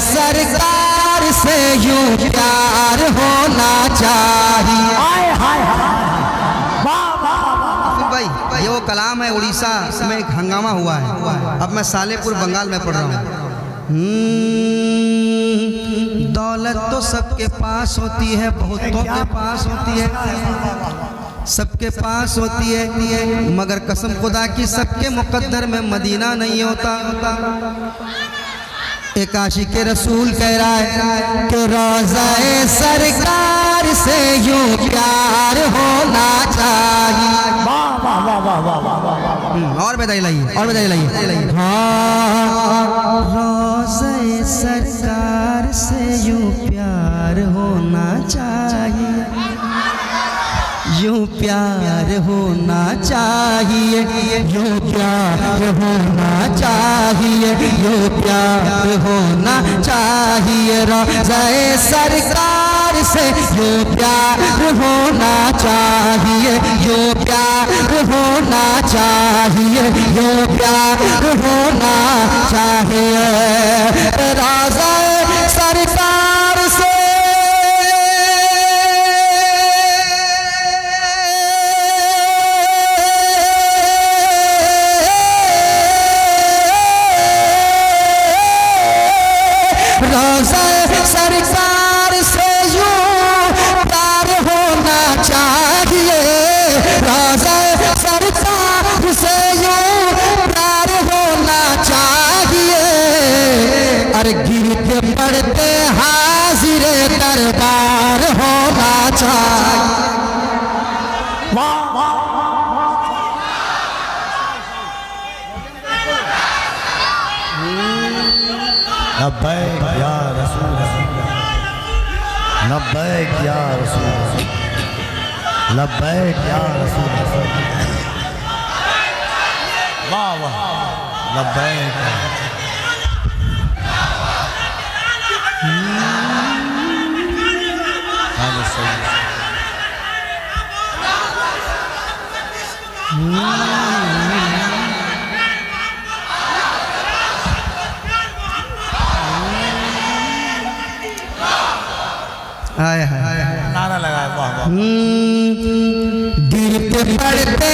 सरकार से यूं प्यार होना चाहिए। भाई ये वो कलाम है, उड़ीसा में एक हंगामा हुआ है। अब मैं सालेपुर बंगाल में पढ़ रहा हूँ। दौलत तो सबके पास होती है, बहुतों के पास होती है, सबके पास होती है, मगर कसम खुदा की सबके मुकद्दर में मदीना नहीं होता। एक आशिक रसूल कह रहा है कि रोज़ाए सरकार से यूं प्यार होना चाहिए। और बधाई लाइए, और बधाई लाइए। हाँ, रोज़ाए सरकार से यूं प्यार होना चाहिए, यूं प्यार होना चाहिए, यूं प्यार होना चाहिए, यूं प्यार होना चाहिए। रोज़ाए सरकार से यूं प्यार होना चाहिए, यूं प्यार होना चाहिए, यूं प्यार होना चाहिए। रोज़ाए सरकार से सरकार से यूं प्यार होना चाहिए, रोज़ा सरकार से यूं प्यार होना चाहिए। अरे गिरते पड़ते हाजिर दरबार होना चाहिए। लब्बैक या रसूल, लब्बैक या रसूल, लब्बैक या रसूल। वाह वाह, लब्बैक। हाय हाय नारा लगाया। वाह वाह। गिरते पड़ते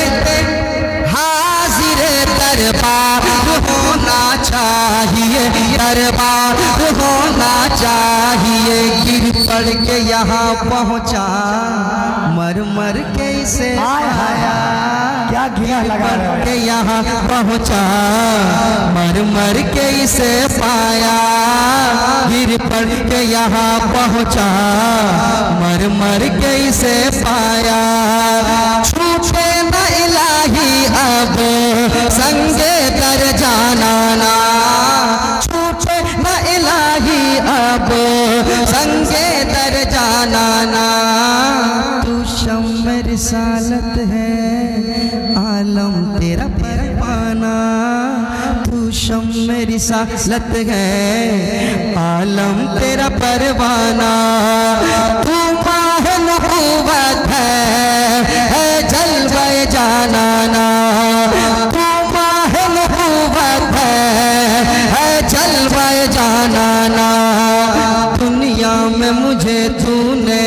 हाजिर दरबार होना चाहिए, दरबार होना चाहिए। गिर पड़ के यहाँ पहुँचा, मर मर के इसे आया, क्या गिरा लगा के यहाँ पहुँचा, मर मर के इसे पाया। गिर पड़ के यहाँ पहुँचा, मर मर के इसे पाया। छूटे न इलाही अब संगे दर जाना ना, छूटे न इलाही अब संगे दर जाना ना। तू शम्म रिसालत है, आलम तेरा परवाना, तू शम्म रिसालत है, आलम तेरा परवाना। तू माह नबूवत है जलवे जानाना, तू माह नबूवत है जलवे जानाना। दुनिया में मुझे तूने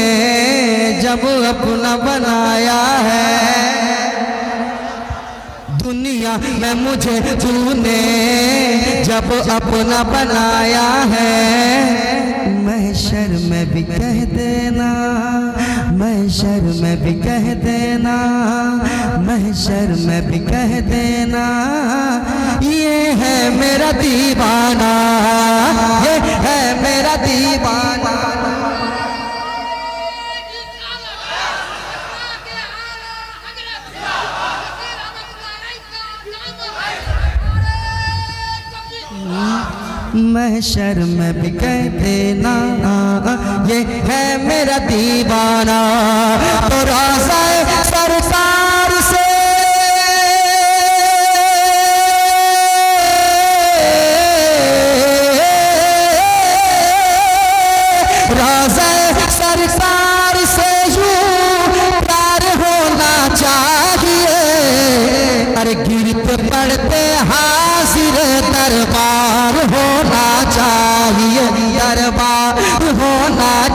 जब अपना बनाया है, दुनिया में मुझे तूने जब अपना बनाया है। महशर में भी कह देना, महशर में भी कह देना, महशर में भी कह देना, ये है मेरा दीवाना, ये है मेरा दीवाना। महशर में भी कह देना, ये है मेरा दीवाना। तो रोज़ाए सरकार से रोज़ाए सरकार से यूं प्यार होना चाहिए। अरे गिरते पड़ते हाजिर दरबार होना चाहिए,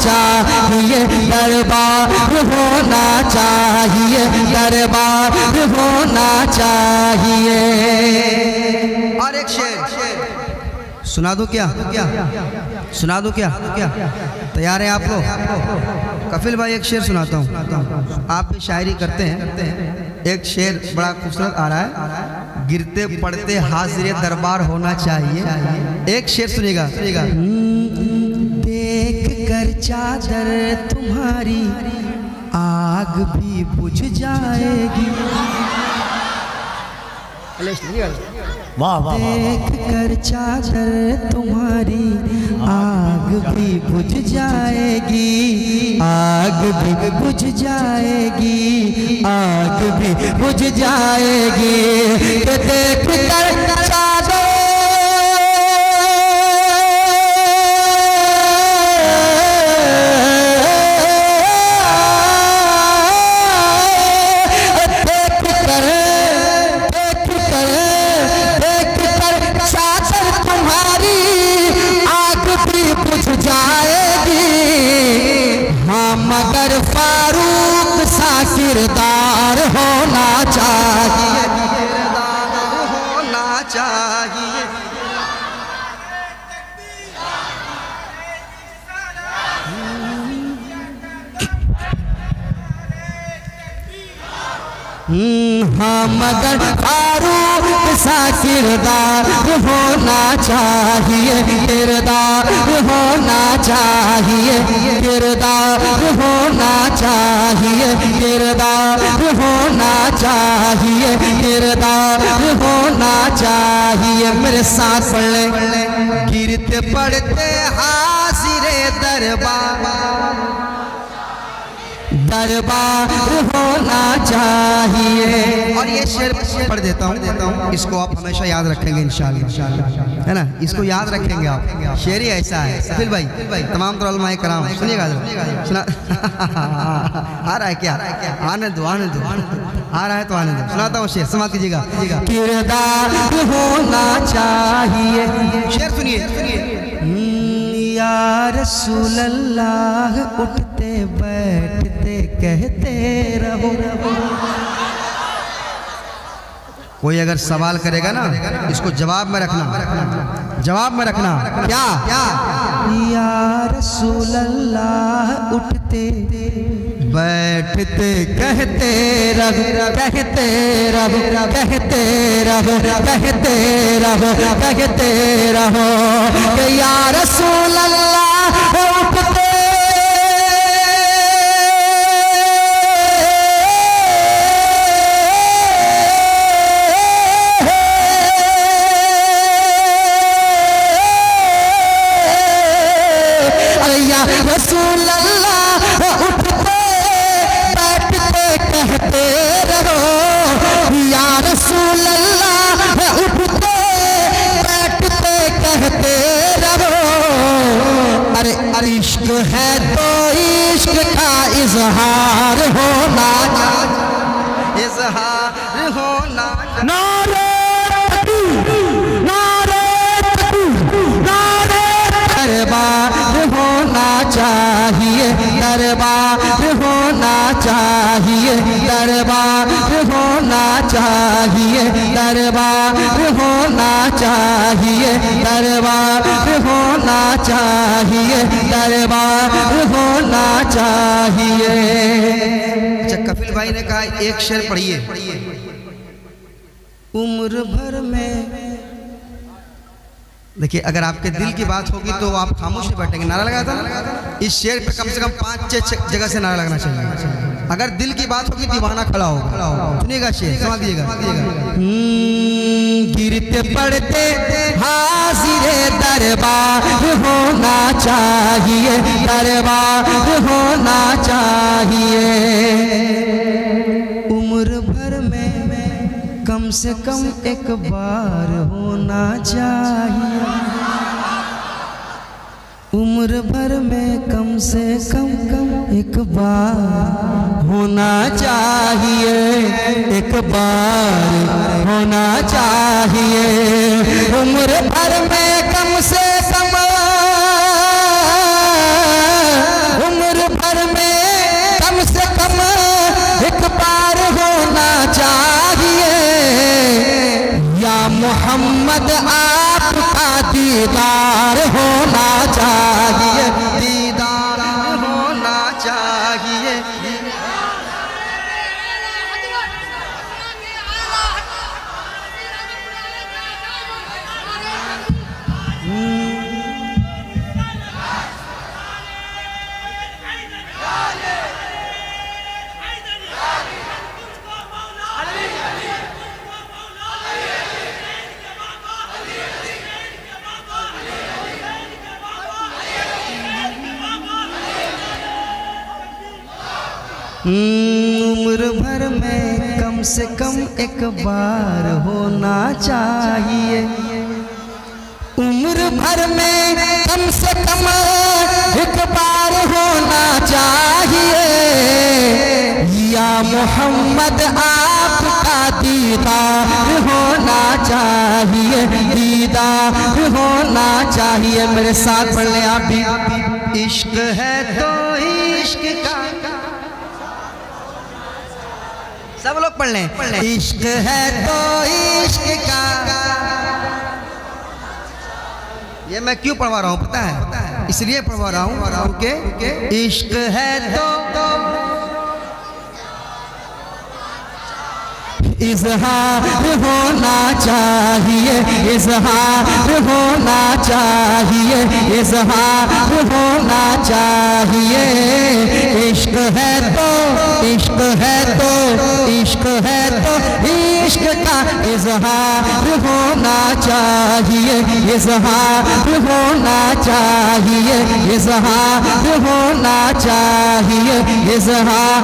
चाहिए, दरबार होना चाहिए, दरबार होना चाहिए। और एक शेर सुना दूं क्या? सुना दूं क्या? तैयार है आप लोग? कपिल भाई एक शेर सुनाता हूँ, आप भी शायरी करते हैं। एक शेर बड़ा खूबसूरत आ रहा है, गिरते पड़ते हाजिर दरबार होना चाहिए। एक शेर सुनिएगा। देख कर चादर तुम्हारी आग भी बुझ जाएगी, वाह वाह देख कर चादर तुम्हारी आग भी बुझ जाएगी, आग भी बुझ जाएगी, आग भी बुझ जाएगी। तो देख कर चादर मगर फारूक सा किरदार होना चाहिए, किरदार होना चाहिए। हाँ मगर फारूक सा किरदार होना चाहिए, किरदार होना चाहिए, किरदार होना चाहिए, किरदार होना चाहिए, किरदार होना चाहिए। मेरे साथ पढ़ ले, गिरते पड़ते हाजिरे दरबार, दरबार होना चाहिए। और ये शेर पढ़ देता हूँ, इसको आप हमेशा याद रखेंगे इंशाअल्लाह, है ना? इसको याद रखेंगे आप। शेर ही ऐसा है। कपिल भाई तमाम तो उलमाए कराम सुनिएगा, सुना आ रहा है क्या? आने दो आ रहा है तो आने दो। सुनाता हूँ शेर, समाप्त कीजिएगा। किरदार होना चाहिए। शेर सुनिए। या रसूल अल्लाह उठते बैठते कहते रहो। कोई अगर सवाल करेगा ना, इसको जवाब में रखना, जवाब में रखना। क्या? या रसूल अल्लाह उठते बैठते कहते रहो, कहते रहो, कहते रहो, कहते रहो, कहते रहो कि या रसूल अल्लाह उठते रसूल अल्लाह उठते बैठते कहते रहो, या रसूल अल्लाह उठते बैठते कहते रहो। अरे इश्क है तो इश्क का इजहार होना चाहिए, इजहार होना। नारे दरबार होना चाहिए, दरबार होना चाहिए, दरबार होना चाहिए, दरबार होना चाहिए, दरबार होना चाहिए, दरबार होना चाहिए। अच्छा, कपिल भाई ने कहा एक शेर पढ़िए। उम्र भर में, देखिए अगर आपके दिल की बात होगी तो आप खामोश नहीं बैठेंगे। नारा लगाया था ना, इस शेर पे कम से कम 5-6 जगह से नारा लगना चाहिए। अगर दिल की बात होगी दीवाना खड़ा होगा। सुनिएगा शेर, समझ लीजिएगा। गिरते पड़ते हाजिरे दरबार होना चाहिए, दरबार होना चाहिए। उम्र भर में कम से कम एक बार होना चाहिए, उम्र भर में कम से कम एक बार होना चाहिए, एक बार होना चाहिए। उम्र भर में कम से कम चाहिए, दीदार होना चाहिए। उम्र भर में कम से कम एक बार होना चाहिए, उम्र भर में कम से कम एक बार होना चाहिए। या मोहम्मद आपका दीदार होना चाहिए, दीदार होना चाहिए। मेरे साथ पढ़ लें आप भी। इश्क है तो इश्क का, सब लोग पढ़ लें। इश्क है तो इश्क का, ये मैं क्यों पढ़वा रहा हूँ पता है? इसलिए पढ़वा रहा हूँ क्योंकि इश्क है तो इज़हार होना चाहिए, इज़हार होना चाहिए, इज़हार होना चाहिए। इश्क है तो इश्क है तो इश्क है तो इश्क का इज़हार होना चाहिए, इज़हार होना चाहिए, इज़हार होना चाहिए, इज़हार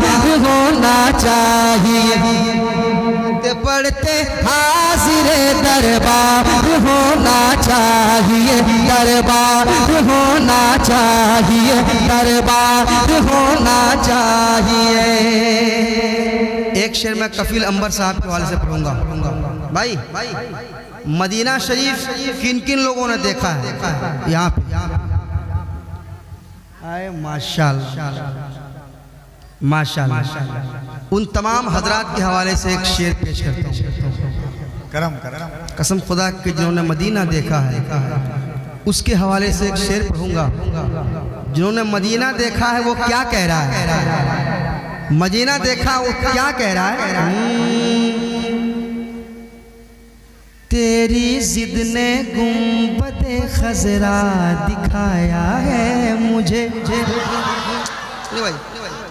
होना चाहिए। पढ़ते हाज़िरे दरबार होना चाहिए, दरबार होना चाहिए, दरबार होना चाहिए। एक शेर मैं कफील अंबर साहब के हवाले से पढ़ूंगा। भाई मदीना शरीफ किन किन लोगों ने देखा है यहाँ पे? आए माशाल्लाह माशाल्लाह। उन तमाम हजरात के हवाले से एक शेर पेश करता हूँ। करम कसम खुदा के जिन्होंने मदीना देखा है उसके हवाले से एक शेर पढ़ूंगा। जिन्होंने मदीना देखा है वो क्या कह रहा है? मदीना देखा वो क्या कह रहा है? तेरी जिद ने गुंबदे खजरा दिखाया है मुझे।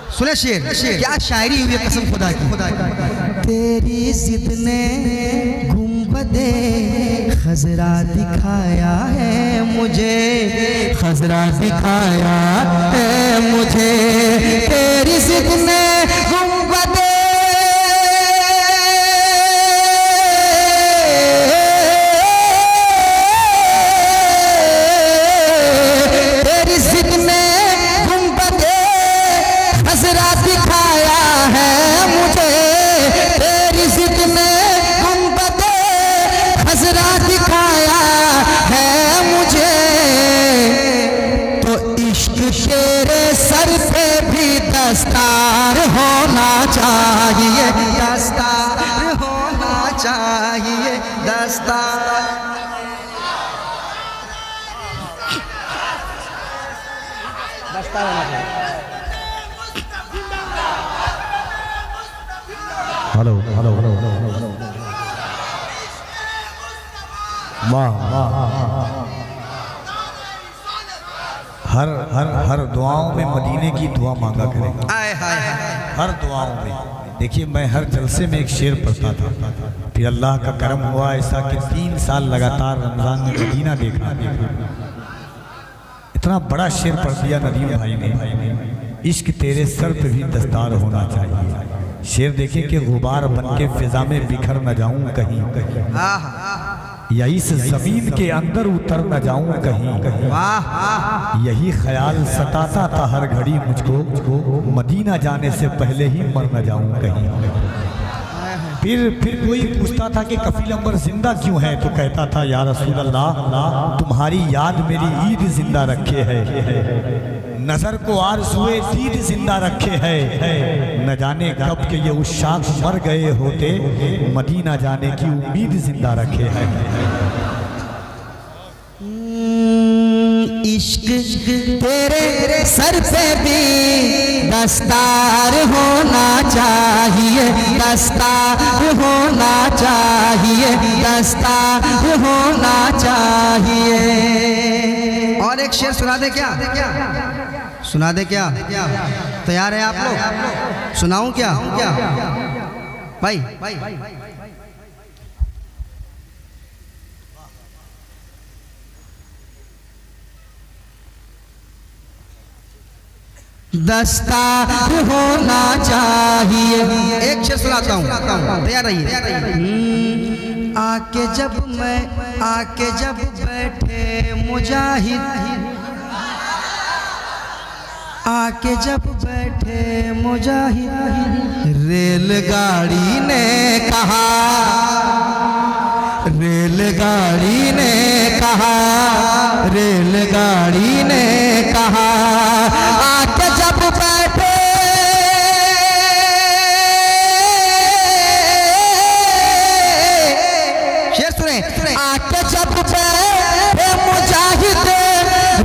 सुने शेर, क्या शायरी हुई है कसम खुदा की। तेरी जिद ने गुंबदे खजरा दिखाया है मुझे, खजरा दिखाया है मुझे। तेरी जिद ने गुंबदे दस्तार होना चाहिए, दस्तार होना चाहिए, दस्तार। दस्तार होना चाहिए। हेलो हेलो हेलो हेलो, वाह वाह। हर हर हर दुआओं में मदीने की दुआ मांगा करें। आए हाय हर दुआओं में। देखिए मैं हर जलसे में एक शेर पढ़ता था, फिर अल्लाह का करम हुआ ऐसा कि 3 साल लगातार रमजान में मदीना देखा। इतना बड़ा शेर पढ़ दिया नदीम भाई ने, इश्क तेरे सर पे भी दस्तार होना चाहिए। शेर देखे कि गुबार बन के फिजा में बिखर न जाऊं कहीं, या इस जमीन के अंदर उतर न जाऊं कहीं। यही ख्याल सताता था हर घड़ी मुझको, मदीना जाने से पहले ही मर न जाऊं कहीं। फिर कोई पूछता था कि कफील अंबर जिंदा क्यों है, तो कहता था या रसूल अल्लाह तुम्हारी याद मेरी ईद जिंदा रखे है, नजर को आरज़ुए दीद जिंदा रखे है। न जाने कब के ये उशाक मर गए होते, मदीना जाने की उम्मीद जिंदा रखे है। इश्क तेरे सर पे भी दस्तार होना चाहिए, दस्तार होना चाहिए, दस्तार होना चाहिए। और एक शेर सुना दे क्या? सुना दे क्या? तैयार है आप लोग? सुनाऊं क्या भाई? दस्तार होना चाहिए। एक शेर सुनाता हूँ, तैयार रहिए। आके जब बैठे मुजाहिद, आके जब बैठे मुजाहिद, रेलगाड़ी ने कहा, रेलगाड़ी ने कहा, रेलगाड़ी ने कहा, आके जब बैठे शेर सुने, आके जब बैठे मुजाहिद,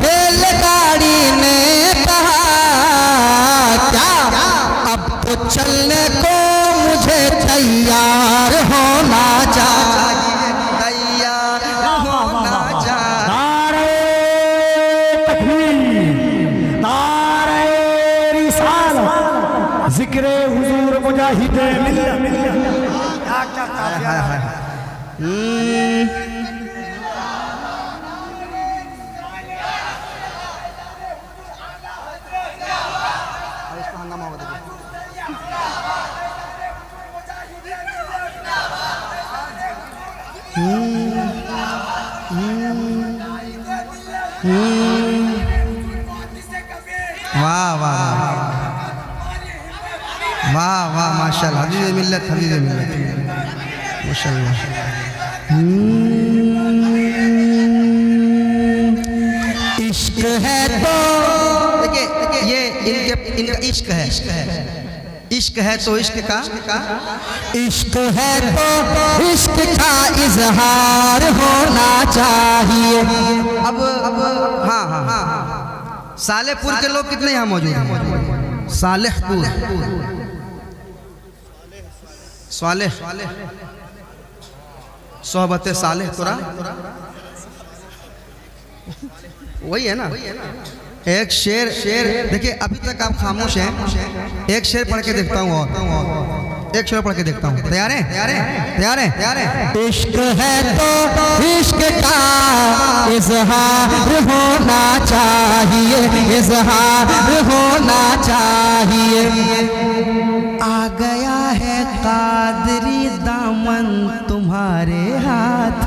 रेलगाड़ी ने कहा क्या अब तो चलने को मुझे तैयार होना चाहिए, तैयार होना चाहिए। जिक्रे हुजूर मुजाहिद वाह वाह वाह वाह माशाल्लाह, हबीब मिल्लत, हबीब मिल्लत, माशाल्लाह। इश्क है तो देखिए, ये इनका इश्क है, इश्क है तो इश्क का, इश्क है तो इश्क का इजहार होना चाहिए। अब हाँ हाँ हाँ, सालेहपुर के लोग कितने यहाँ मौजूद हैं? सालेहपुर, सालेह, सोहबत सालेह तुरा, वही है ना? एक शेर देखिए, अभी तक आप खामोश हैं, एक शेर पढ़ के देखता हूँ, और एक शेर पढ़ के देखता हूँ। तैयार है? तैयार है? इश्क है तो इश्क का इजहार होना चाहिए, इजहार होना चाहिए। आ गया है कादरी दामन तुम्हारे हाथ,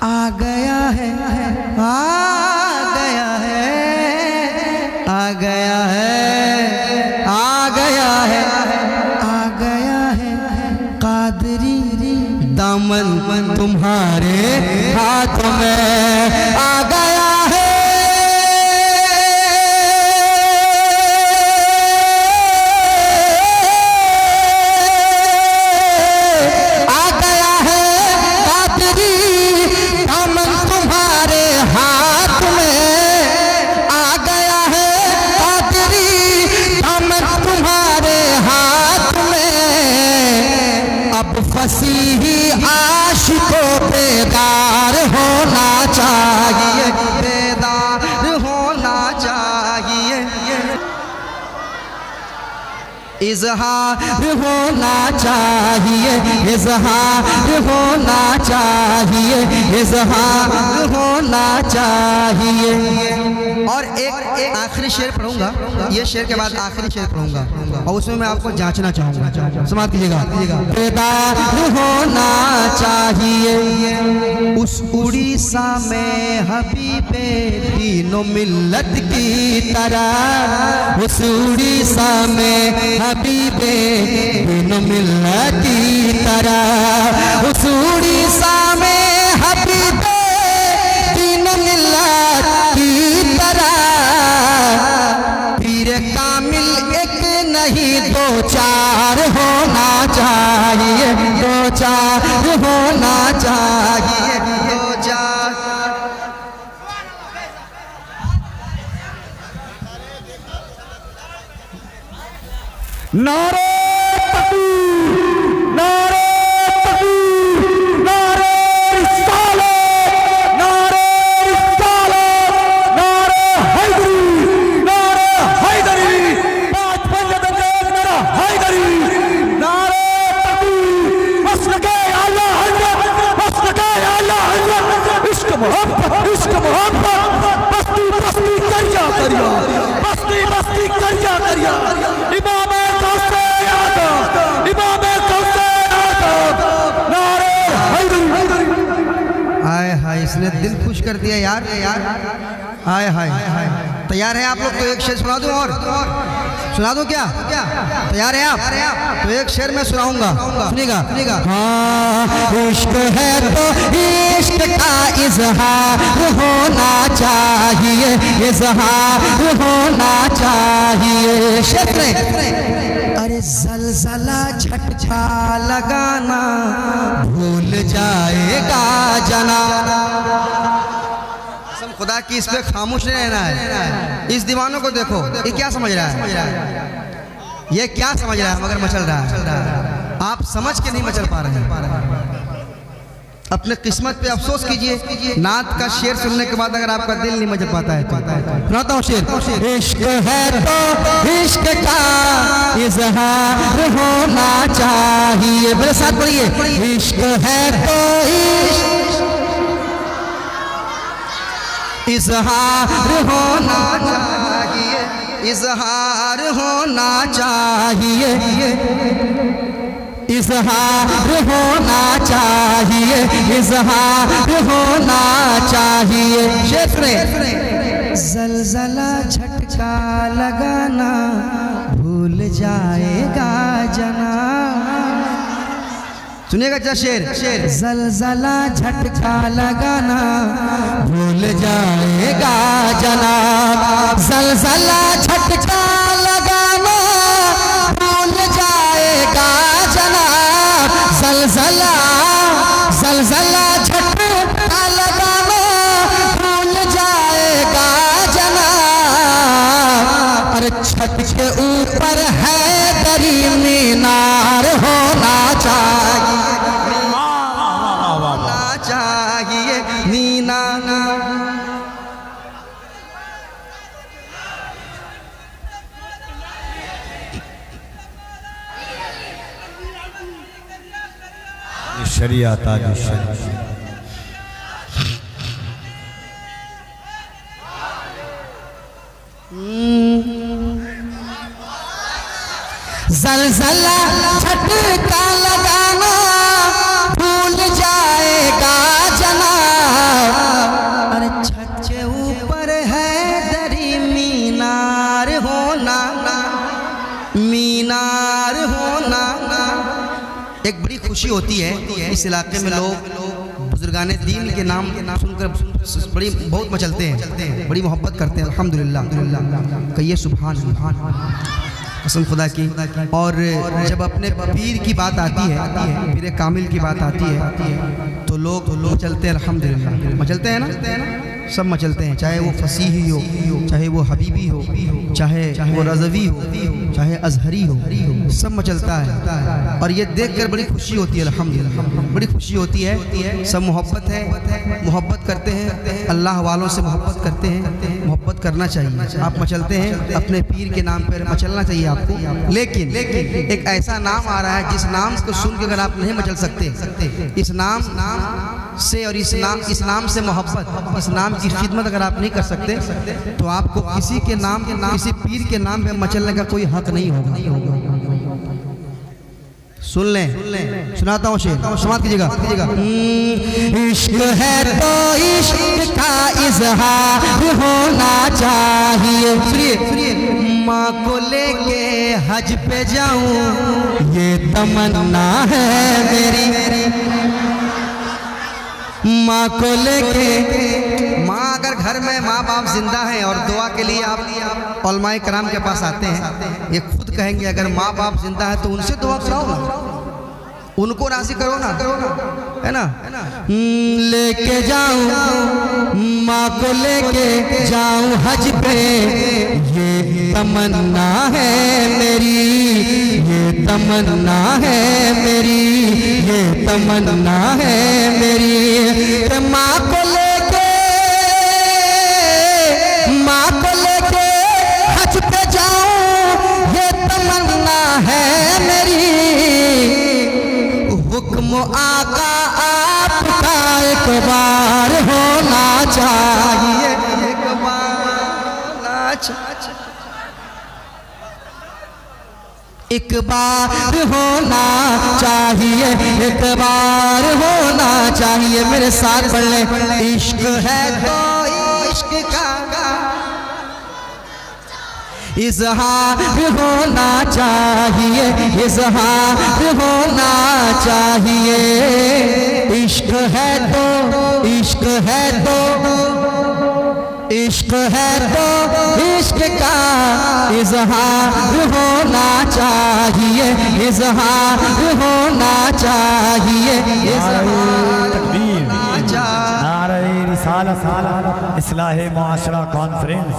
आ गया है, आ गया है, आ गया है, आ गया है, आ गया है कादरी दामन तुम्हारे हाथ में, आ गया है। फसीही आशिकों बेदार होना चाहिए, बेदार होना चाहिए। इजहार होना चाहिए, इजहार होना चाहिए, इजहार होना चाहिए। और एक आखिरी शेर पढ़ूंगा, ये शेर के बाद आखिरी शेर पढ़ूंगा, और उसमें मैं आपको जांचना चाहूंगा, समाप्त कीजिएगा। बेदार होना चाहिए। उस उड़ीसा में हबीबे तीनों मिल्लत की तरह, उस उड़ीसा में हबीबे तीनों मिल्लत की तरह, उस उड़ीसा में हबीबे तीनों मिल्लत की तरह, पीर कामिल एक नहीं दो चार होना चाहिए, दो चार होना चाहिए, दो चार नारे तकबीर, नारे तकबीर, नारे रिसालत, नारे रिसालत, नारे हैदरी, नारे हैदरी, पांच पंजतन के एक नारा हैदरी, नारे तकबीर, मसलके आला हज़रत, मसलके आला हज़रत, इश्क मोहब्बत बस्ती बस्ती करिया करिया, बस्ती बस्ती करिया करिया, इमाम कौसे आदम, इमाम कौसे आदम, नारे हैदरी। हाय हाय, इसने दिल खुश कर दिया यार। हाय हाय, तैयार है आप लोग? तो एक शेर सुना दूं और सुना दूं क्या? तैयार है आप? तो एक शेर मैं सुनाऊंगा, सुनिएगा। हाँ, इश्क है तो इश्क का इजहार होना चाहिए, इजहार होना चाहिए। शेर में अरे जलजला झटका लगाना भूल जाएगा जना। खुदा की इस पे खामोश नहीं रहना है। इस दीवानों को देखो, ये क्या समझ रहा है, ये क्या समझ रहा है, मगर मचल रहा है। आप समझ के नहीं मचल पा रहे हैं। अपने किस्मत पे अफसोस कीजिए। नात का शेर सुनने के बाद अगर आपका दिल नहीं मचल पाता है तो सुनाता हूँ शेर। इश्क है तो इश्क का इजहार होना चाहिए, मेरे साथ पढ़िए। इश्क है तो इजहार होना चाहिए, इजहार होना चाहिए, इजहार होना चाहिए, इजहार होना चाहिए। शेर में जलजला झटका लगाना भूल जाएगा जना। सुनिएगा क्या शेर? जलजला झटका लगाना भूल जाएगा जना, जलजला झटका लगाना भूल जाएगा जना, जलजला झटका लगाना भूल जाएगा जना। अरे छत के ऊपर है दरी मीनार होना चाहिए, मीना। शरीयत आज शरीयत जलजला झटका लगाना भूल जाएगा जना। अरे छत के ऊपर है दरी मीनार होना, मीनार होना। एक बड़ी खुशी होती है इस इलाके में, लोग बुजुर्गाने दीन के नाम सुनकर बड़ी बहुत मचलते हैं, बड़ी मोहब्बत करते हैं। अल्हम्दुलिल्लाह, कहिए सुभान अल्लाह, कसम खुदा की। और जब अपने पीर की बात आती है, पीर कामिल की बात आती है, तो लोग मचलते हैं। अल्हम्दुलिल्लाह मचलते हैं ना, सब मचलते हैं। चाहे वो फसीही हो, चाहे वो हबीबी हो, चाहे वो रज़वी हो, चाहे अजहरी हो, सब मचलता है। और ये देखकर बड़ी खुशी होती है। अल्हम्दुलिल्लाह बड़ी खुशी होती है। सब मोहब्बत है, मोहब्बत करते हैं, अल्लाह वालों से मोहब्बत करते हैं। मोहब्बत करना चाहिए। आप मचलते हैं अपने पीर के नाम पर, मचलना चाहिए आपको। लेकिन एक ऐसा नाम आ रहा है जिस नाम को सुन के अगर आप नहीं मचल सकते, इस नाम से और इस नाम से मोहब्बत, इस नाम की खिदमत अगर आप नहीं कर सकते, तो आपको किसी के नाम, किसी पीर के नाम पे मचलने का कोई हक नहीं होगा। सुन लें, सुनाता हूँ शेर, समाप्त कीजिएगा। इश्क है तो इश्क का इजहार होना चाहिए। सुनिए, माँ को लेके हज पे जाऊं ये तमन्ना है मेरी, माँ को लेके। माँ अगर घर में माँ बाप जिंदा हैं और दुआ के लिए आप उलमाए कराम के पास आते हैं, ये खुद कहेंगे अगर माँ बाप जिंदा है तो उनसे दुआ कराओ ना, उनको राजी करो ना, है ना। लेके जाऊं माँ को लेके जाऊं हज पे, ये तमन्ना है मेरी, ये तमन्ना है मेरी, ये तमन्ना है मेरी। माँ को लेके हज पे जाऊं, ये तमन्ना है मेरी। हुक्म आका आपका एक बार होना चाहिए, एक बार होना चाहिए, एक बार होना चाहिए। मेरे साथ पढ़ ले। इश्क है तो इश्क का इज़हार होना चाहिए, इज़हार होना चाहिए। इश्क है तो इश्क है तो इश्क है तो इश्क का इज़हार होना चाहिए, इज़हार होना चाहिए, इज़हार होना चाहिए। इस्लाहे मुआशरा कॉन्फ्रेंस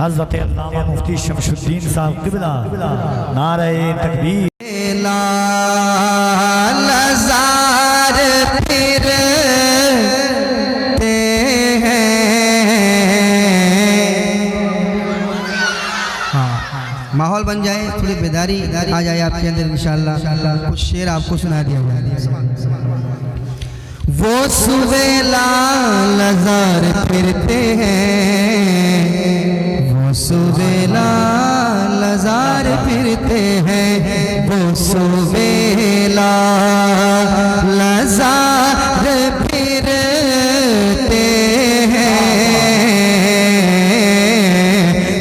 हज़रत अल्लामा मुफ्ती शमशुद्दीन साहब क़िबला, नारे तकबीर। लाज़ार फिरते हैं। माहौल बन जाए, थोड़ी बेदारी आ जाए आपके अंदर इंशाअल्लाह। कुछ शेर आपको सुना दिया हुआ है। वो सुवेला लज़ार फिरते हैं, वो सुवेला लज़ार फिरते हैं, वो सुवेला लज़ार फिरते हैं,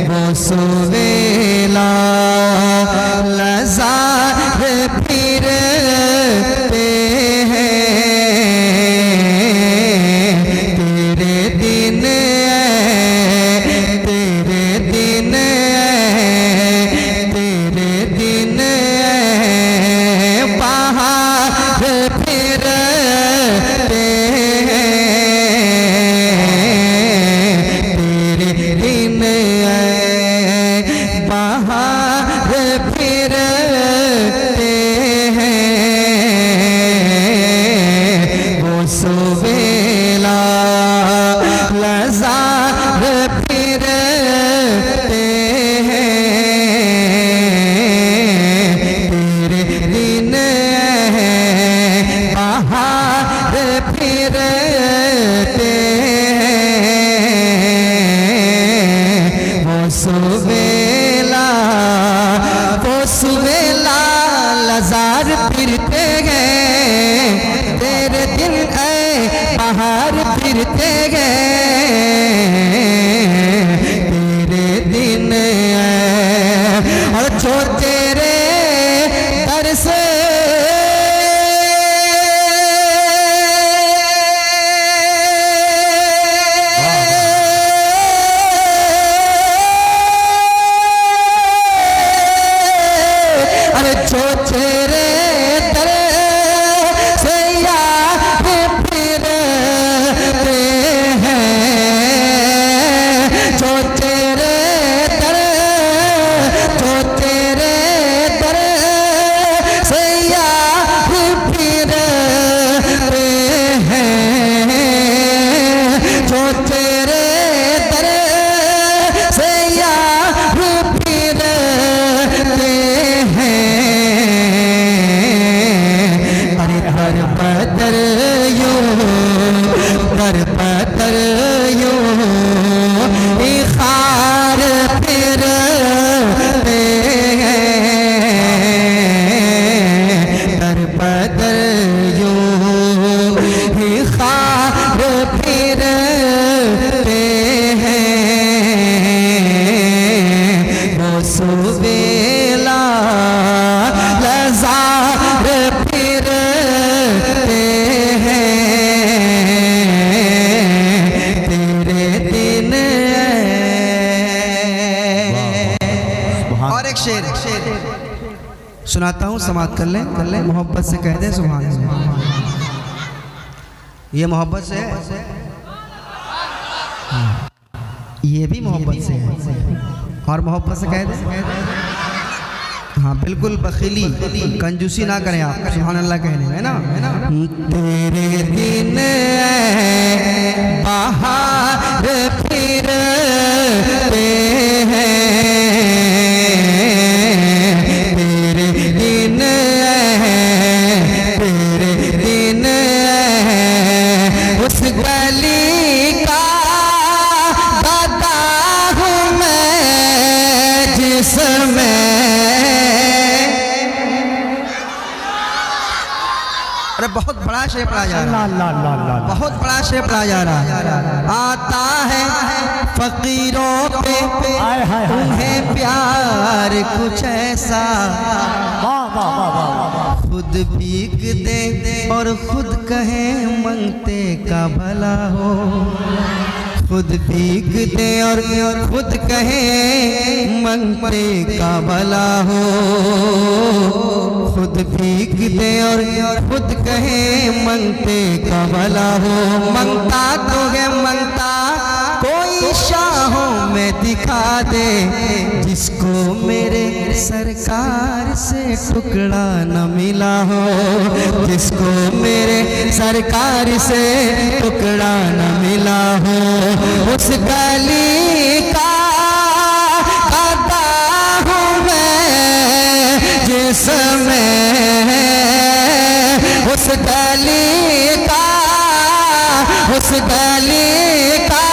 वो सुवेला लज़ार फिरते हैं। फिरते गए तेरे दिन और जो तेरे दर से अरे जो तेरे दर से याद फिरते हैं, जो तेरे दर से याद फिरते हैं, जो तेरे दर से याद फिरते हैं। अरे दर बदर यूं दर बदर यूं इखार फिरते हैं, दर बदर यूं इखार फिरते हैं। वो सुवेला लज़ार फिरते हैं, तेरे दिन। और एक शेर सुनाता हूँ, समाप्त कर लें मोहब्बत से कह दे सुभान अल्लाह। ये मोहब्बत से ये भी मोहब्बत से है। और मोहब्बत से कह दे हाँ बिल्कुल बखीली कंजूसी ना करें आप, सुभान अल्लाह कहने है ना। तेरे दिन बाहर फिरते हैं, तेरे दिन उस गली का दादा हूँ मैं जिसमें अरे बहुत बड़ा शेर पढ़ा जा रहा है, बहुत बड़ा शेर पढ़ा जा रहा है। आता है फकीरों पे उन्हें प्यार कुछ ऐसा, खुद भीग दे और खुद कहे मंगते का भला हो, खुद भीग दे और खुद कहे मंगते का भला हो, खुद भीग दे और खुद कहे मंगते का भला हो। मंगता तो है मंगता कोई शाहों में दिखा दे, जिसको मेरे सरकार से टुकड़ा न मिला हो, जिसको मेरे सरकार से टुकड़ा न मिला हो। उस गली का दादा हूँ मैं जिसमें, उस गली का, उस गली का,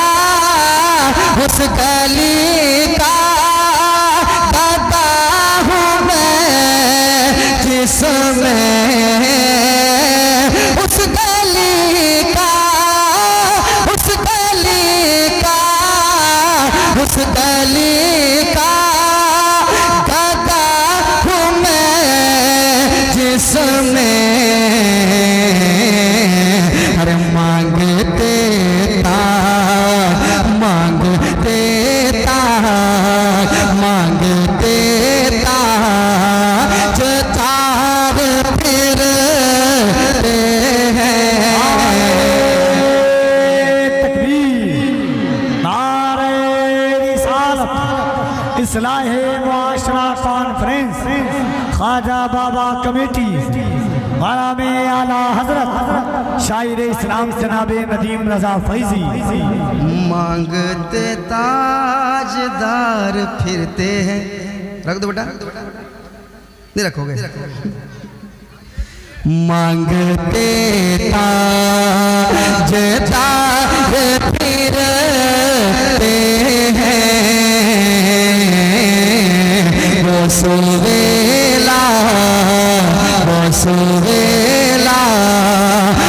उस गली का दादा हूँ मैं जिसमें, उस गली का, उस गली का, उस गली का दादा हूँ मैं जिसमें हर मांगते था, मांगते था, मांगते था जो तार फिरते हैं। इस्लाहे मुआशरा कॉन्फ्रेंस ख्वाजा बाबा कमेटी वाला में आला हजरत शायर इस्लाम जनाबे नदीम रजा फैजी। मांगते ताजदार फिरते हैं, रख दो बेटा, नहीं रखोगे। मांगते ताजदार फिरते हैं, वो सुवेला, वो सुवेला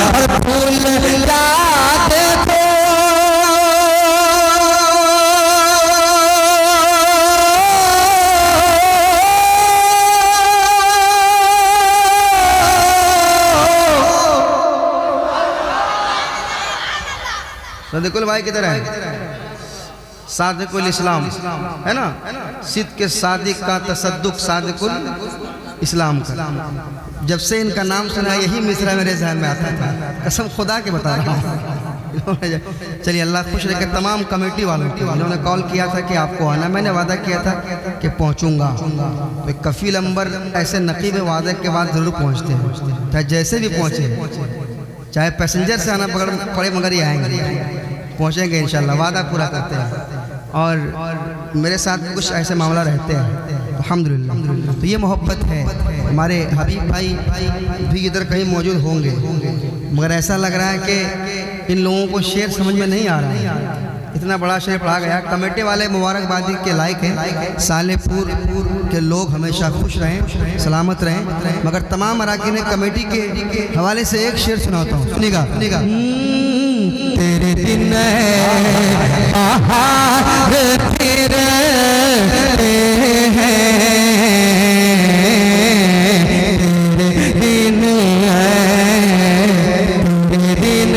और फूल रात को सदकुल भाई की तरह है, सादिकुल इस्लाम है ना, सिद्ध के सादिक का तसद्दुक सादिकुल इस्लाम का। जब से इनका नाम सुना यही मिसरा मेरे जहन में आता था, कसम खुदा के बता रहा हूँ। चलिए अल्लाह खुश रखे तमाम कमेटी वालों की, उन्होंने कॉल किया था कि आपको आना, मैंने वादा किया था कि पहुँचूंगा। तो कफ़ील अंबर ऐसे नकीब वादे के बाद ज़रूर पहुँचते हैं, चाहे जैसे भी पहुँचे, चाहे पैसेंजर से आना पड़े मगर ही आएंगे, पहुँचेंगे इंशाल्लाह, वादा पूरा करते हैं। और मेरे साथ कुछ ऐसे मामला रहते हैं अल्हम्दुलिल्लाह। तो ये मोहब्बत है। हमारे हबीब भाई भी इधर कहीं मौजूद होंगे, मगर ऐसा लग रहा है कि इन लोगों को शेर समझ में नहीं आ रहा है। इतना बड़ा शेर पढ़ा गया, कमेटी वाले मुबारकबादी के लायक हैं। सालेपुर के लोग हमेशा खुश रहें, सलामत रहें। मगर तमाम अराकीन कमेटी के हवाले से एक शेर सुनाता हूँ, सुनिएगा सुनिएगा। तेरे दिन बाहर फिरते हैं, तेरे दिन, तेरे दिन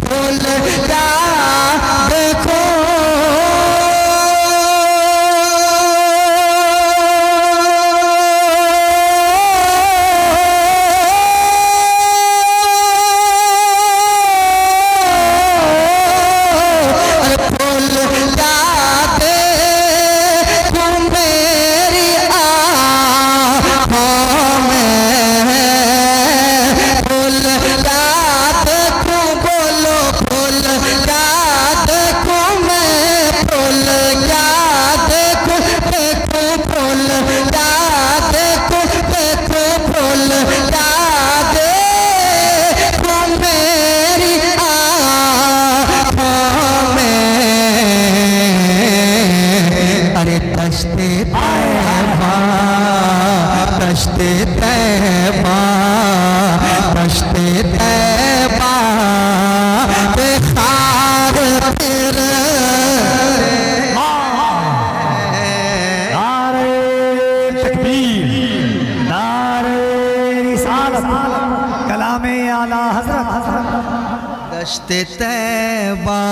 फूल देखो, दश्ते तैबा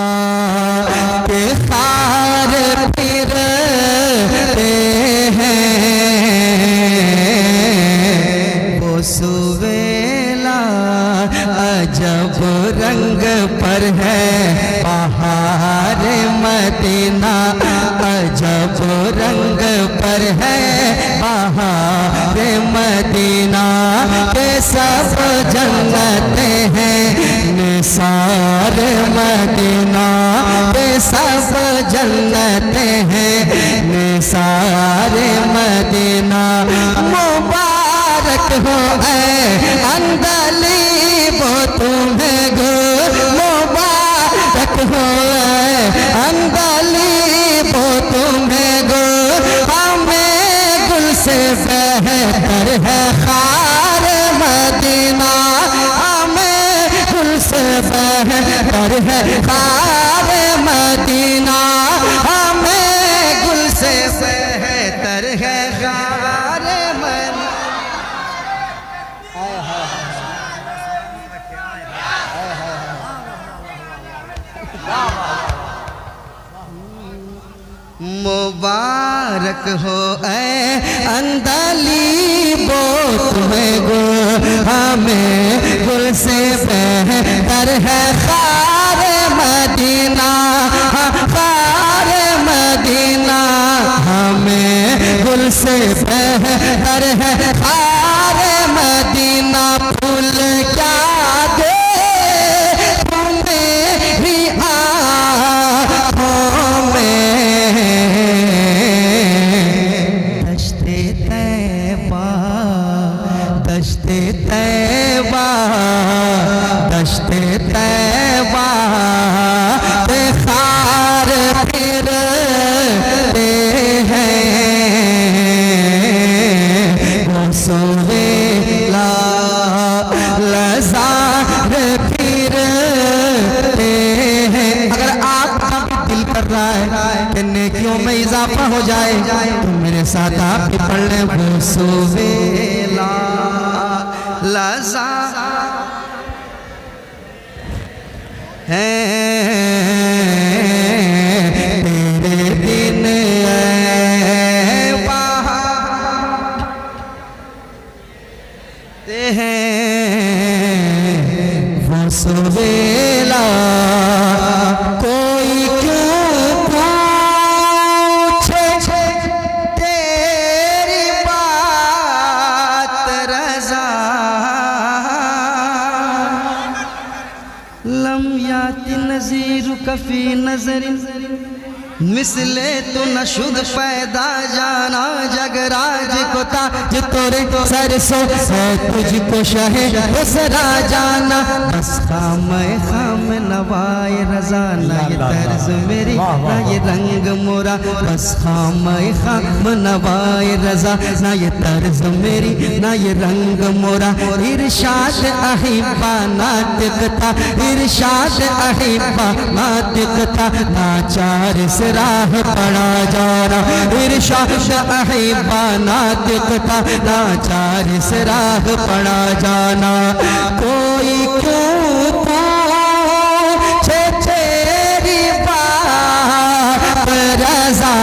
के खार फिरते हैं, वो सुवेला अजब रंग पर है बहार मदीना, अजब रंग पर है बहार मदीना के सब जन्नते हैं, निसार मदीना के सब जन्नते हैं, निसार मदीना। मुबारक हो अंदली वो तुम्हें गो, मुबारक हो अंदली वो तुम्हें गो, हमें गुल से बेहतर है खार मदीना, हमें गुल से बेहतर है खार मदीना, हमें गुल से बेहतर है खार मदीना। मुबारक हो अंदली वो तुम्हें गो, हमें गुल से बेहतर है खार मदीना, खार मदीना, हमें गुल से बेहतर है खार मदीना। फूल क्या दे मेरी आँखों में, दश्ते तैबा, दश्ते तैबा, दश्ते तैबा पे खार फिरते हैं, वो सुवेला लज़ार फिरते हैं। अगर आपका भी दिल कर रहा है कि नेकियों में इजाफा हो जाए तो मेरे साथ आप भी पढ़ लें, वो सुवेला लज़ार है तेरे दिन बहाते हैं, वो सुवेला कोई क्यों पूछे तेरी बात रज़ा, लम याति नज़ीर कफ़ी नज़रिन मिसले तो नशुद पैदा जाना, जगराज को ताज तोरे सरसों है तुझको शहे उसरा जाना, बस खाम नवाए रज़ा, ना ये तर्ज मेरी ना ये रंग मोरा, बस खाम नवाए रज़ा, ना ये तर्ज मेरी ना ये रंग मोरा। इरशाद अहिब्बा नातिकता, इरशाद अहिब्बा नातिकता, नाचार से राह पड़ा जाना, इरशाद अहिब्बा नातिकता, नाचार से राह पड़ा जाना। कोई क्यों पूछे तेरी बात रज़ा,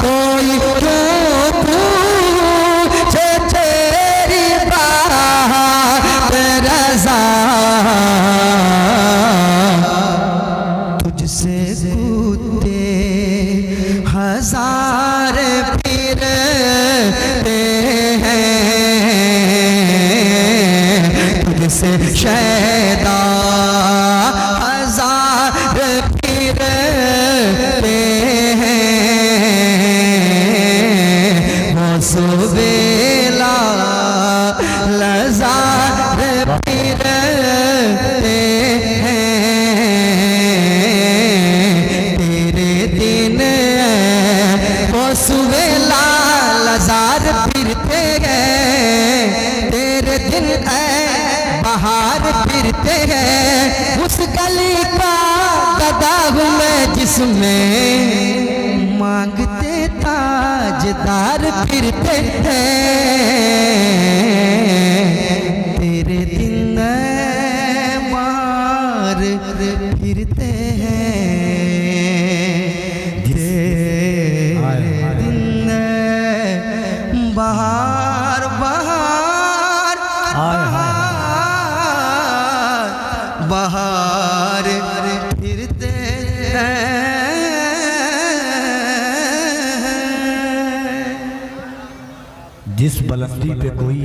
कोई क्यों पूछे तेरी बात रज़ा, तुझसे कूदते हजार फिरते हैं, तुझसे शैदा हजार फिरते हैं, वो सुवेला लज़ार फिरते सुवेला लज़ार फिरते हैं, तेरे दिन बहार फिरते हैं, उस गली का गदा हूँ मैं जिसमें मांगते ताजदार फिरते हैं, तेरे दिन फिरते हैं तेरे दिन बहार बहार बहार फिरते हैं। जिस बुलंदी पे कोई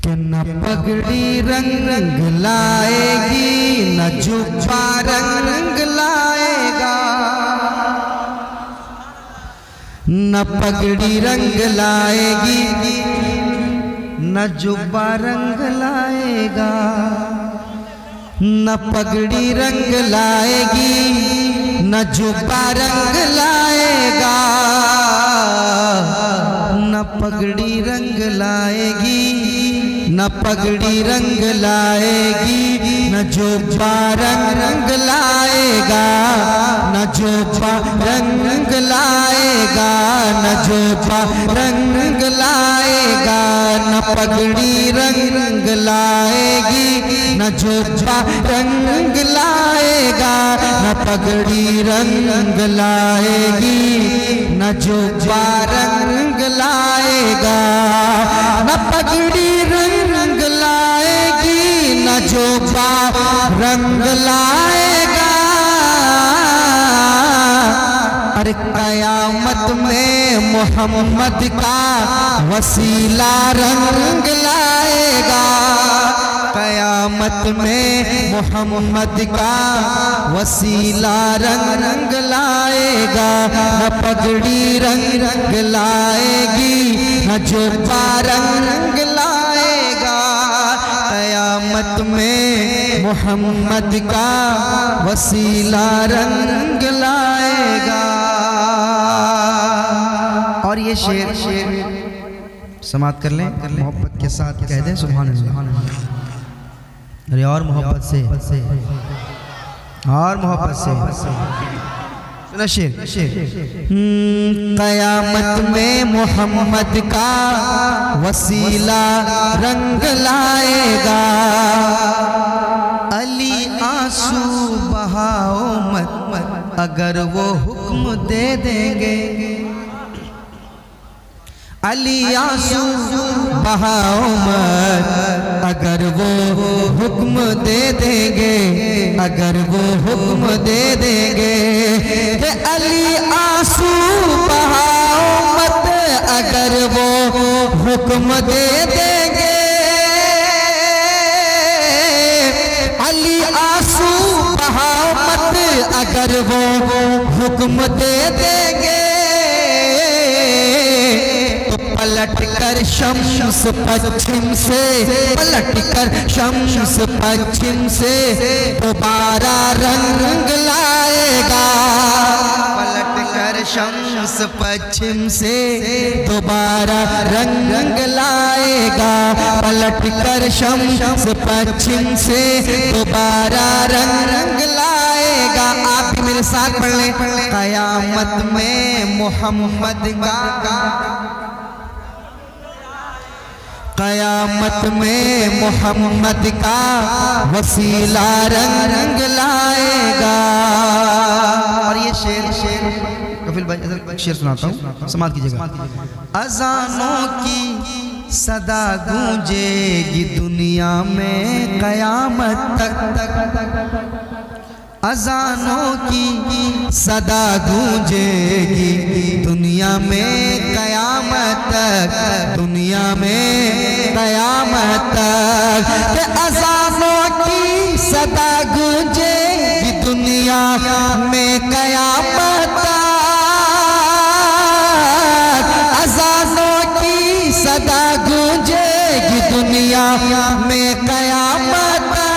न पगड़ी रंग लाएगी न जुब्बा रंग लाएगा, न पगड़ी रंग लाएगी न जुब्बा रंग लाएगा, न पगड़ी रंग लाएगी न जुब्बा रंग लाएगा, न पगड़ी रंग लाएगी न पगड़ी रंग लाएगी न जुब्बा रंग लाएगा, न जुब्बा रंग लाएगा, न जुब्बा रंग लाएगा, न पगड़ी रंग लाएगी न जुब्बा रंग लाएगा, न पगड़ी रंग लाएगी न जुब्बा रंग लाएगा, न पगड़ी रंग लाएगी न जुब्बा रंग लाएगा। अरे कयामत में मोहम्मद का वसीला रंग लाएगा, कयामत में मोहम्मद का वसीला रंग लाएगा, न पगड़ी रंग लाएगी न जुब्बा रंग लाएगा, कयामत में मोहम्मद का वसीला रंग लाएगा। और ये शेर समाप्त कर लें, मोहब्बत के साथ कह दें सुभान अल्लाह। अरे और मोहब्बत से और मोहब्बत से सुना शेर। कयामत में मोहम्मद का वसीला रंग लाएगा, अली आंसू बहाओ मत अगर वो हुक्म दे देंगे, अली आंसू बहाओ मत अगर वो हुक्म दे देंगे, अगर वो हुक्म दे देंगे, अली आंसू बहाओ मत अगर वो हुक्म दे देंगे, अली आंसू बहाओ मत अगर वो हुक्म दे देंगे, पलट कर शम्स पश्चिम से, पलट कर शम्स पश्चिम से दोबारा रंग लाएगा, पलट कर शम्स पश्चिम से दोबारा रंग लाएगा, पलट कर शम्स पश्चिम से दोबारा रंग लाएगा। आप भी मेरे साथ पढ़ लें, कयामत में मोहम्मद का, कयामत में मोहम्मद का वसीला रंग लाएगा। और ये शेर कफिल भाई शेर सुनाता हूँ, समाप्त कीजिएगा। अजानों की सदा गूंजेगी दुनिया में कयामत तक, अजानों की सदा गूंजेगी दुनिया में कयामत तक, दुनिया में कयामत तक, अजानों की सदा गूंजेगी दुनिया में कयामत तक, अजानों की सदा गूंजेगी दुनिया में कयामत तक।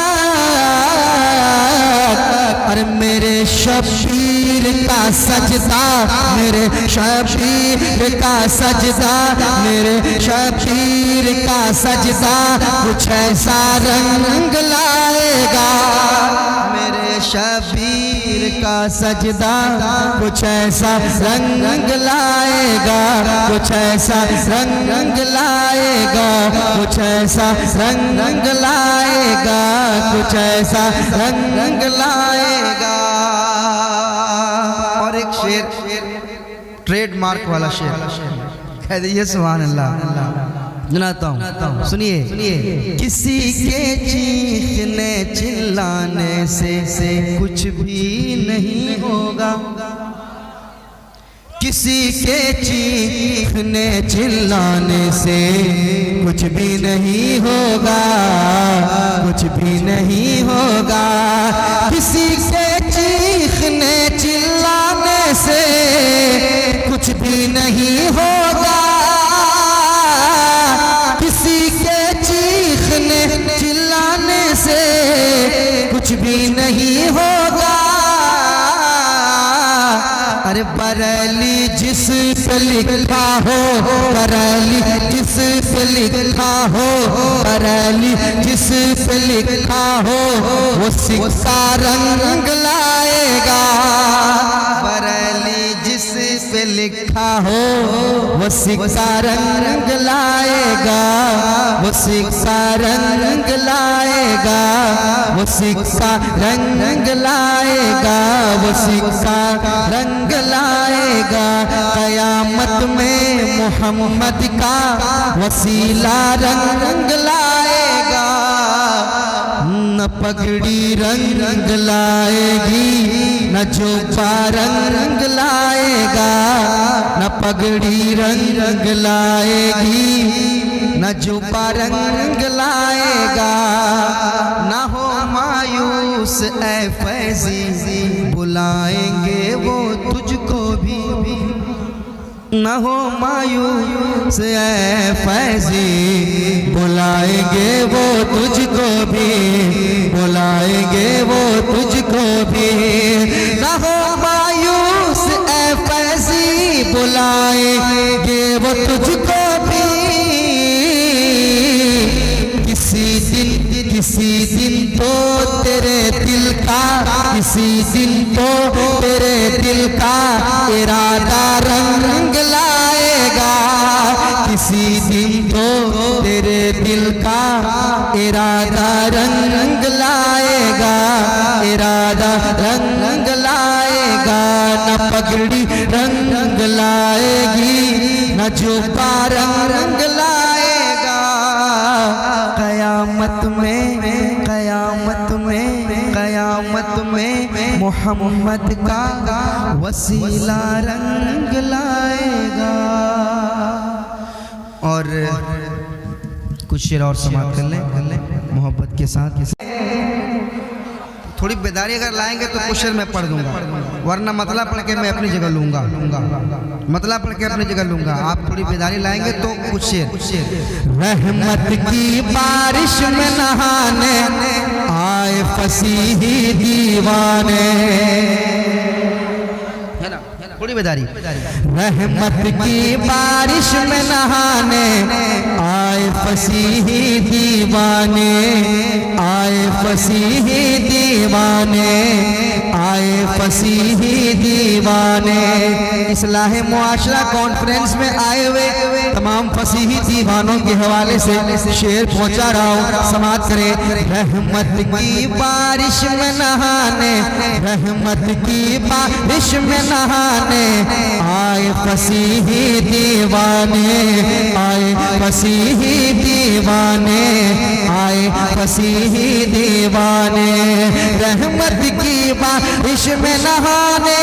अरे मेरे शबीर का सजदा, मेरे शबीर का सजदा, मेरे शबीर का सजदा कुछ ऐसा रंग लाएगा, मेरे शबीर का सजदा कुछ ऐसा रंग लाएगा, कुछ ऐसा रंग लाएगा, कुछ ऐसा रंग लाएगा, कुछ ऐसा रंग लाएगा। और एक शेर, ट्रेडमार्क वाला शेर, कह दीजिए सुभान अल्लाह। सुनाता हूँ, सुनिए। किसी के चीखने चिल्लाने से कुछ भी नहीं होगा, किसी के चीखने चिल्लाने से कुछ भी नहीं होगा, कुछ भी नहीं होगा। किसी के चीखने चिल्लाने से कुछ भी नहीं होगा, किसी के चीखने चिल्लाने से कुछ भी नहीं होगा। अरे बरेली जिस पे लिखा हो, बरेली जिस पे लिखा हो, बरेली जिस पे लिखा हो, वो सिक्का रंग लाएगा। बरेली जिस पे लिखा हो, वो सिक्का रंग लाएगा, वो सिक्का रंग लाएगा, वो सिक्का रंग लाएगा, वो सिक्का रंग लाएगा। कयामत में मोहम्मद का वसीला रंग लाएगा। न पगड़ी रंग लाएगी, न जुब्बा रंग लाएगा, न पगड़ी रंग लाएगी, न जुब्बा रंग लाएगा। न हो मायूस ऐ फैज़ी, बुलाएंगे वो तुझको भी। न हो मायूस ऐ फैज़ी, बुलाएंगे वो तुझको भी, बुलाएंगे वो तुझको भी। न हो मायूस ऐ फैज़ी, बुलाएंगे वो तुझको भी। किसी दिन तो तेरे दिल का, किसी दिन तो तेरे दिल का इरादा रंग लाएगा। किसी दिन तो तेरे दिल का इरादा रंग लाएगा, इरादा रंग लाएगा। न पगड़ी रंग लाएगी, न जुब्बा रंग लाएगा। कयामत में, कयामत में, कयामत में मोहम्मद का वसीला रंग लाएगा। और कुछ शेर और समाप्त कर लें मोहब्बत के साथ। थोड़ी बेदारी अगर लाएंगे तो कुछ शेर मैं पढ़ दूंगा, वरना मतला पढ़ के मैं अपनी जगह लूंगा, मतला पढ़ के अपनी जगह लूंगा। आप थोड़ी बेदारी लाएंगे तो कुछ शेर। रहमत की बारिश में नहाने आए फसीही दीवाने, है ना, थोड़ी बेदारी। रहमत की बारिश में नहाने आए फसीही दीवाने, आए फसीही दीवाने, आए फसीही दीवाने। इस्लाह मुआशरा कॉन्फ्रेंस में आए हुए तमाम फसीही दीवानों के हवाले से शेर पहुंचा रहा हूँ, समाप्त करें। रहमत की बारिश में नहाने, रहमत की बारिश में नहाने आए फसीही दीवाने, आए फसीही दीवाने, आए फसीही दीवाने। रहमत की बारिश में नहाने,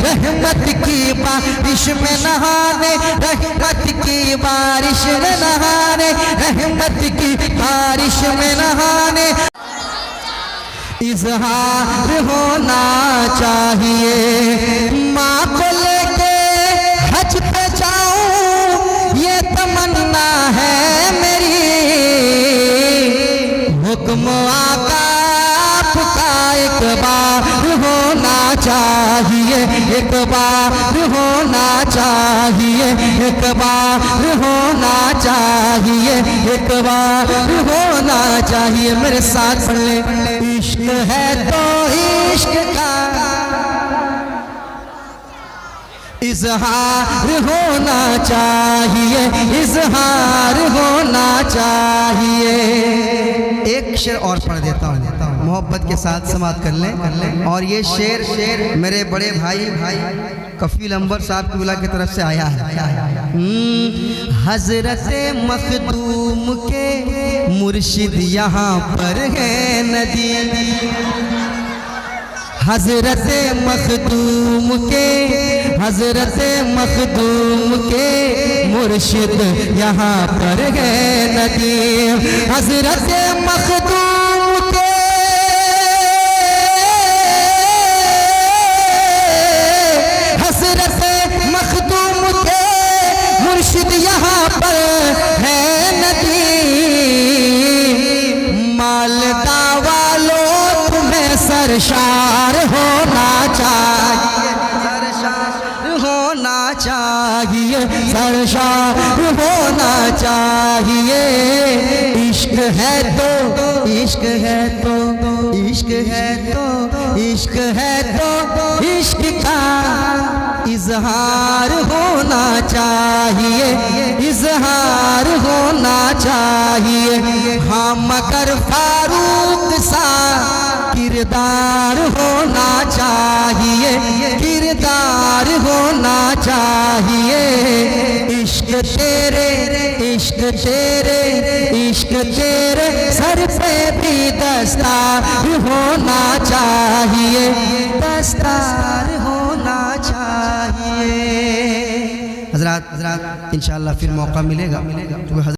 रहमत की बारिश में नहाने, रहमत की बारिश में नहाने, रहमत की बारिश में नहाने। इज़हार होना चाहिए, माँ को लेके हज पे जाऊं ये तमन्ना है मेरी। हुक्म आका आपका एक बार होना चाहिए, एक बार होना चाहिए, एक बार होना चाहिए, एक बार होना चाहिए। मेरे साथ पढ़ ले। इश्क है तो इश्क इजहार होना चाहिए, इजहार होना चाहिए। एक शेर और पढ़ देता हूँ, मोहब्बत के साथ समाप्त कर लें। और ये शेर मेरे बड़े भाई कफील अंबर साहब की विला की तरफ से आया है। हजरत मखदूम के मुर्शिद यहाँ पर है नदी, हजरत मखदूम के, हजरत मखदूम के मुर्शिद यहाँ पर है नदी, हजरत मखदूम के, हजरत मखदूम के मुर्शिद यहाँ पर है नदी। मालदा वालों तुम्हें सरशार होना चाहिए, सरशार होना चाहिए, सरशार होना चाहिए। इश्क है तो, इश्क है तो, इश्क है तो, इश्क है तो इश्क का इजहार होना चाहिए, इजहार होना चाहिए। हाँ मगर फारूक सा किरदार होना चाहिए, किरदार होना चाहिए। इश्क तेरे, इश्क तेरे, इश्क तेरे सर पे भी दस्तार होना चाहिए, दस्तार होना चाहिए। हजरात इंशाअल्लाह फिर मौका मिलेगा।